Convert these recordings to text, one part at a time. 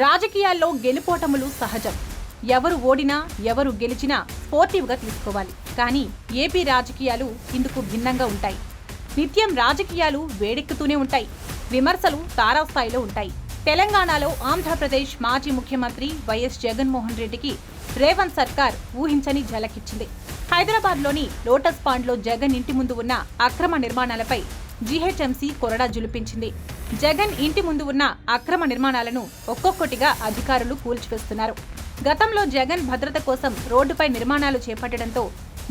రాజకీయాల్లో గెలుపోటములు సహజం. ఎవరు ఓడినా ఎవరు గెలిచినా స్పోర్టివ్గా తీసుకోవాలి. కానీ ఏపీ రాజకీయాలు ఇందుకు భిన్నంగా ఉంటాయి. నిత్యం రాజకీయాలు వేడెక్కుతూనే ఉంటాయి. విమర్శలు తారాస్థాయిలో ఉంటాయి. తెలంగాణలో ఆంధ్రప్రదేశ్ మాజీ ముఖ్యమంత్రి వైఎస్ జగన్మోహన్ రెడ్డికి రేవంత్ సర్కార్ ఊహించని ఝలకిచ్చింది. హైదరాబాద్లోని లోటస్ పాండ్లో జగన్ ఇంటి ముందు ఉన్న అక్రమ నిర్మాణాలపై జీహెచ్ఎంసీ కొరడా జులిపించింది. జగన్ ఇంటి ముందు ఉన్న అక్రమ నిర్మాణాలను ఒక్కొక్కటిగా అధికారులు కూల్చివేస్తున్నారు. గతంలో జగన్ భద్రత కోసం రోడ్డుపై నిర్మాణాలు చేపట్టడంతో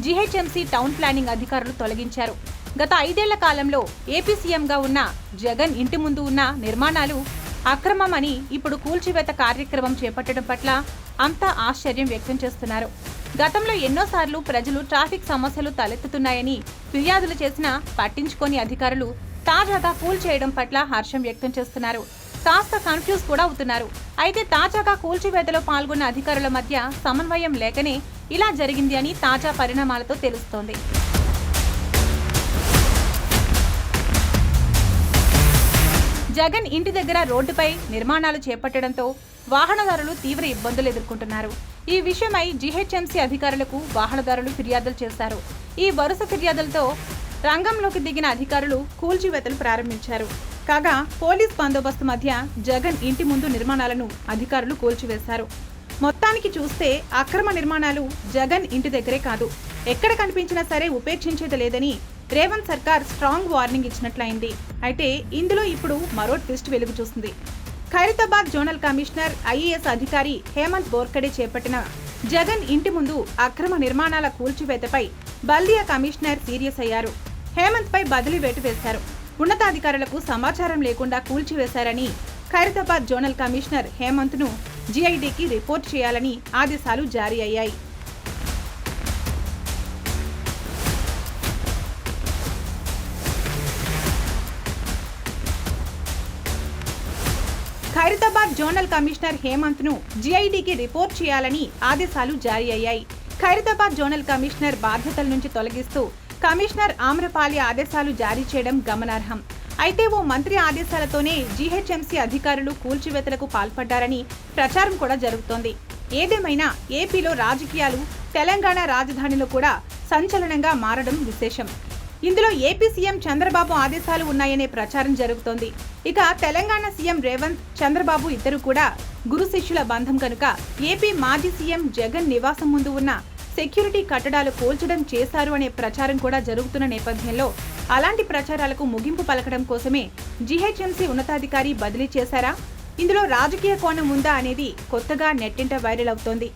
జీహెచ్ఎంసీ టౌన్ ప్లానింగ్ అధికారులు తొలగించారు. గత 5 ఏళ్ల కాలంలో ఏపీ సీఎంగా ఉన్న జగన్ ఇంటి ముందు ఉన్న నిర్మాణాలు అక్రమమని ఇప్పుడు కూల్చివేత కార్యక్రమం చేపట్టడం పట్ల అంతా ఆశ్చర్యం వ్యక్తం చేస్తున్నారు. గతంలో ఎన్నోసార్లు ప్రజలు ట్రాఫిక్ సమస్యలు తలెత్తుతున్నాయని ఫిర్యాదులు చేసినా పట్టించుకోని అధికారులు తాజాగా కూల్చేయడం పట్ల హర్షం వ్యక్తం చేస్తున్నారు. కాస్త కన్ఫ్యూజ్ కూడా అవుతున్నారు. అయితే తాజాగా కూల్చివేతలో పాల్గొన్న అధికారుల మధ్య సమన్వయం లేకనే ఇలా జరిగింది అని తాజా పరిణామాలతో తెలుస్తోంది. జగన్ ఇంటి దగ్గర రోడ్డుపై నిర్మాణాలు చేపట్టడంతో వాహనదారులు తీవ్ర ఇబ్బందులు ఎదుర్కొంటున్నారు. ఈ విషయమై జీహెచ్ఎంసీ అధికారులకు వాహనదారులు ఫిర్యాదులు చేశారు. ఈ వరుస ఫిర్యాదులతో రంగంలోకి దిగిన అధికారులు కూల్చివేతలు ప్రారంభించారు. కాగా పోలీస్ బందోబస్తు మధ్య జగన్ ఇంటి ముందు నిర్మాణాలను అధికారులు కూల్చివేశారు. మొత్తానికి చూస్తే అక్రమ నిర్మాణాలు జగన్ ఇంటి దగ్గరే కాదు, ఎక్కడ కనిపించినా సరే ఉపేక్షించేది లేదని రేవంత్ సర్కార్ స్ట్రాంగ్ వార్నింగ్ ఇచ్చినట్లయింది. అయితే ఇందులో ఇప్పుడు మరో ట్విస్ట్ వెలుగు చూస్తుంది. ఖైరతాబాద్ జోనల్ కమిషనర్ ఐఏఎస్ అధికారి హేమంత్ బోర్కడే చేపట్టిన జగన్ ఇంటి ముందు అక్రమ నిర్మాణాల కూల్చివేతపై బల్దియా కమిషనర్ సీరియస్ అయ్యారు. హేమంత్ పై బదిలీ వేటు వేశారు. ఉన్నతాధికారులకు సమాచారం లేకుండా కూల్చివేశారని ఖైరతాబాద్ జోనల్ కమిషనర్ హేమంత్ ను జీఐడీకి రిపోర్ట్ చేయాలని ఆదేశాలు జారీ అయ్యాయి. ఖైరతాబాద్ జోనల్ కమిషనర్ హేమంత్ ను జీఐడీకి రిపోర్ట్ చేయాలని ఆదేశాలు జారీ అయ్యాయి. ఖైరతాబాద్ జోనల్ కమిషనర్ బాధ్యతల నుంచి తొలగిస్తూ కమిషనర్ ఆమ్రపాలి ఆదేశాలు జారీ చేయడం గమనార్హం. అయితే ఓ మంత్రి ఆదేశాలతోనే జీహెచ్ఎంసీ అధికారులు కూల్చివేతలకు పాల్పడ్డారని ప్రచారం కూడా జరుగుతోంది. ఏదేమైనా ఏపీలో రాజకీయాలు తెలంగాణ రాజధానిలో కూడా సంచలనంగా మారడం విశేషం. ఇందులో ఏపీ సీఎం చంద్రబాబు ఆదేశాలు ఉన్నాయనే ప్రచారం జరుగుతోంది. ఇక తెలంగాణ సీఎం రేవంత్, చంద్రబాబు ఇద్దరు కూడా గురు శిష్యుల బంధం కనుక ఏపీ మాజీ సీఎం జగన్ నివాసం ముందు ఉన్న సెక్యూరిటీ కట్టడాలు కూల్చడం చేశారు అనే ప్రచారం కూడా జరుగుతున్న నేపథ్యంలో అలాంటి ప్రచారాలకు ముగింపు పలకడం కోసమే జీహెచ్ఎంసీ ఉన్నతాధికారి బదిలీ చేశారా? ఇందులో రాజకీయ కోణం ఉందా అనేది కొత్తగా నెట్టింట వైరల్ అవుతోంది.